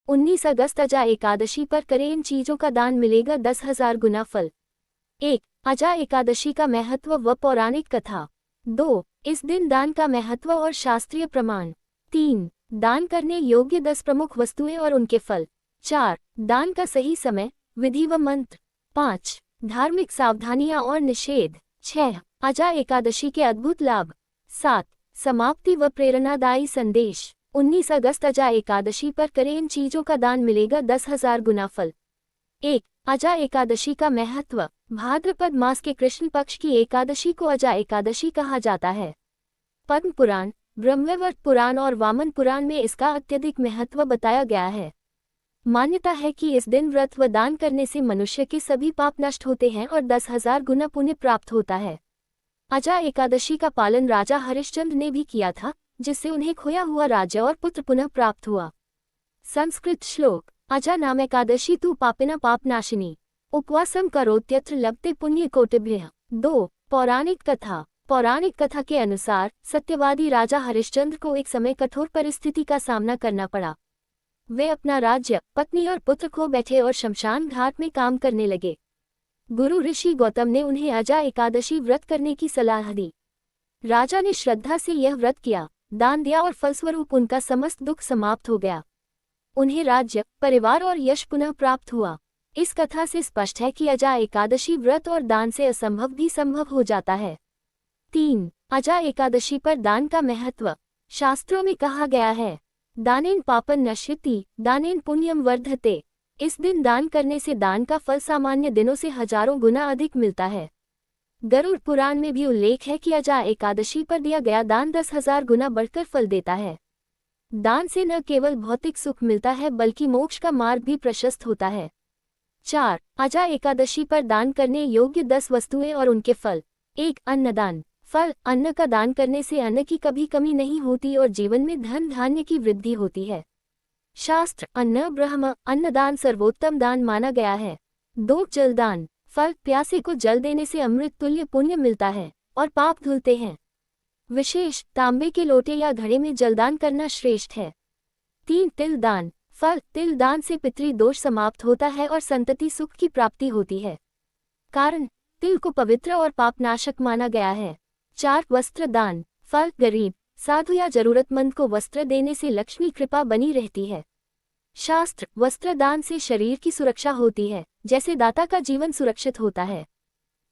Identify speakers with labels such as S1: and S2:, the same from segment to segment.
S1: 19 अगस्त अजा एकादशी पर करें इन चीजों का दान, मिलेगा 10,000 गुना फल। 1. अजा एकादशी का महत्व व पौराणिक कथा। 2. इस दिन दान का महत्व और शास्त्रीय प्रमाण। 3. दान करने योग्य 10 प्रमुख वस्तुएं और उनके फल। 4. दान का सही समय, विधि व मंत्र। 5. धार्मिक सावधानियां और निषेध। 6. अजा एकादशी के अद्भुत लाभ। 7. समाप्ति व प्रेरणादायी संदेश। 19 अगस्त अजा एकादशी पर करें इन चीजों का दान, मिलेगा 10,000 गुना फल। 1. अजा एकादशी का महत्व। भाद्रपद मास के कृष्ण पक्ष की एकादशी को अजा एकादशी कहा जाता है। पद्म पुराण, ब्रह्मवैवर्त पुराण और वामन पुराण में इसका अत्यधिक महत्व बताया गया है। मान्यता है कि इस दिन व्रत व दान करने से मनुष्य के सभी पाप नष्ट होते हैं और 10,000 गुना पुण्य प्राप्त होता है। अजा एकादशी का पालन राजा हरिश्चंद्र ने भी किया था, जिससे उन्हें खोया हुआ राज्य और पुत्र पुनः प्राप्त हुआ। संस्कृत श्लोक। अजा नाम एकादशी तु पापिना पापनाशिनी, उपवासम करोत्यत्र लभते पुण्य कोटिभ्यः। 2. पौराणिक कथा। पौराणिक कथा के अनुसार सत्यवादी राजा हरिश्चंद्र को एक समय कठोर परिस्थिति का सामना करना पड़ा। वे अपना राज्य, पत्नी और पुत्र खो बैठे और शमशान घाट में काम करने लगे। गुरु ऋषि गौतम ने उन्हें अजा एकादशी व्रत करने की सलाह दी। राजा ने श्रद्धा से यह व्रत किया, दान दिया और फलस्वरूप उनका समस्त दुख समाप्त हो गया। उन्हें राज्य, परिवार और यश पुनः प्राप्त हुआ। इस कथा से स्पष्ट है कि अजा एकादशी व्रत और दान से असंभव भी संभव हो जाता है। 3. अजा एकादशी पर दान का महत्व। शास्त्रों में कहा गया है, दानेन पापन नश्यति, दानेन पुण्यम वर्धते। इस दिन दान करने से दान का फल सामान्य दिनों से हजारों गुना अधिक मिलता है। गरुड़ पुराण में भी उल्लेख है कि अजा एकादशी पर दिया गया दान 10,000 गुना बढ़कर फल देता है। दान से न केवल भौतिक सुख मिलता है बल्कि मोक्ष का मार्ग भी प्रशस्त होता है। 4. अजा एकादशी पर दान करने योग्य 10 वस्तुएं और उनके फल। 1. अन्नदान। फल। अन्न का दान करने से अन्न की कभी कमी नहीं होती और जीवन में धन धान्य की वृद्धि होती है। शास्त्र अन्न ब्रह्म, अन्नदान सर्वोत्तम दान माना गया है। 2. जलदान। फल। प्यासे को जल देने से अमृत तुल्य पुण्य मिलता है और पाप धुलते हैं। विशेष तांबे के लोटे या घड़े में जलदान करना श्रेष्ठ है। 3. तिल दान। फल। तिल दान से पितृ दोष समाप्त होता है और संतति सुख की प्राप्ति होती है। कारण तिल को पवित्र और पापनाशक माना गया है। 4. वस्त्र दान। फल। गरीब, साधु या जरूरतमंद को वस्त्र देने से लक्ष्मी कृपा बनी रहती है। शास्त्र वस्त्र दान से शरीर की सुरक्षा होती है, जैसे दाता का जीवन सुरक्षित होता है।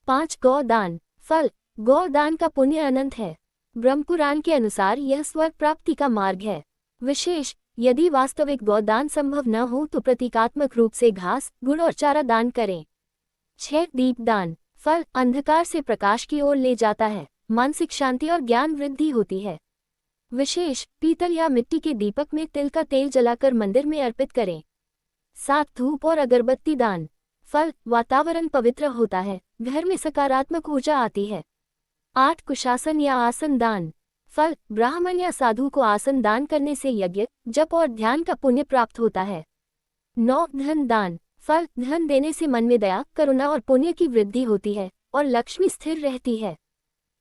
S1: 5. गौ दान। फल। गौ दान का पुण्य अनंत है। ब्रह्मपुराण के अनुसार यह स्वर्ग प्राप्ति का मार्ग है। विशेष यदि वास्तविक गौदान संभव न हो तो प्रतीकात्मक रूप से घास, गुड़ और चारा दान करें। 6. दीपदान। फल। अंधकार से प्रकाश की ओर ले जाता है, मानसिक शांति और ज्ञान वृद्धि होती है। विशेष पीतल या मिट्टी के दीपक में तिल का तेल जलाकर मंदिर में अर्पित करें। 7. धूप और अगरबत्ती दान। फल। वातावरण पवित्र होता है, घर में सकारात्मक ऊर्जा आती है। 8. कुशासन या आसन दान। फल। ब्राह्मण या साधु को आसन दान करने से यज्ञ, जप और ध्यान का पुण्य प्राप्त होता है। 9. धन दान। फल। धन देने से मन में दया, करुणा और पुण्य की वृद्धि होती है और लक्ष्मी स्थिर रहती है।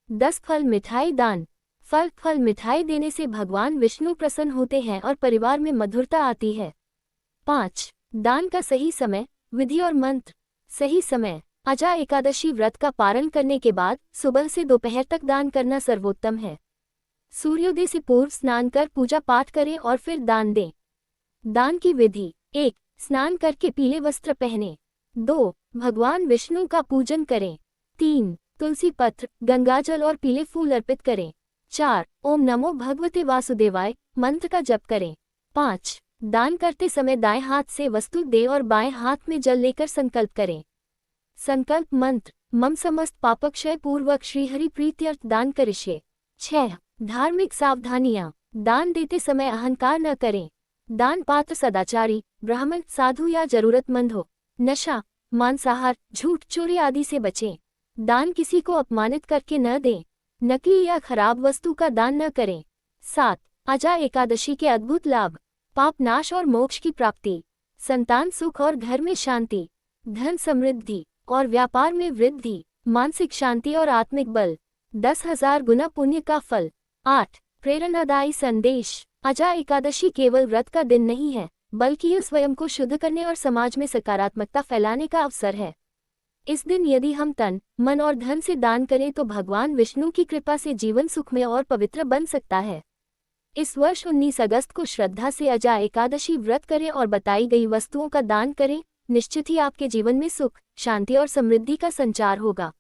S1: 10. फल मिठाई दान। फल। फल मिठाई देने से भगवान विष्णु प्रसन्न होते हैं और परिवार में मधुरता आती है। 5. दान का सही समय, विधि और मंत्र। सही समय। अजा एकादशी व्रत का पारण करने के बाद सुबह से दोपहर तक दान करना सर्वोत्तम है। सूर्योदय से पूर्व स्नान कर पूजा पाठ करें और फिर दान दें। दान की विधि। 1. स्नान करके पीले वस्त्र पहने। 2. भगवान विष्णु का पूजन करें। 3. तुलसी पत्र, गंगाजल और पीले फूल अर्पित करें। 4. ओम नमो भगवते वासुदेवाय मंत्र का जप करें। 5. दान करते समय दाएं हाथ से वस्तु दें और बाएं हाथ में जल लेकर संकल्प करें। संकल्प मंत्र। मम समस्त पापक्षय पूर्वक श्रीहरि प्रीत्यर्थ दान करिष्ये। 6. धार्मिक सावधानियां। दान देते समय अहंकार न करें। दान पात्र सदाचारी, ब्राह्मण, साधु या जरूरतमंद हो। नशा, मांसाहार, झूठ, चोरी आदि से बचें। दान किसी को अपमानित करके न दें। नकली या खराब वस्तु का दान न करें। 7. अजा एकादशी के अद्भुत लाभ। पाप नाश और मोक्ष की प्राप्ति, संतान सुख और घर में शांति, धन समृद्धि और व्यापार में वृद्धि, मानसिक शांति और आत्मिक बल, 10,000 गुना पुण्य का फल। 8. प्रेरणादायी संदेश। अजा एकादशी केवल व्रत का दिन नहीं है, बल्कि यह स्वयं को शुद्ध करने और समाज में सकारात्मकता फैलाने का अवसर है। इस दिन यदि हम तन, मन और धन से दान करें तो भगवान विष्णु की कृपा से जीवन सुखमय और पवित्र बन सकता है। इस वर्ष 19 अगस्त को श्रद्धा से अजा एकादशी व्रत करें और बताई गई वस्तुओं का दान करें। निश्चित ही आपके जीवन में सुख, शांति और समृद्धि का संचार होगा।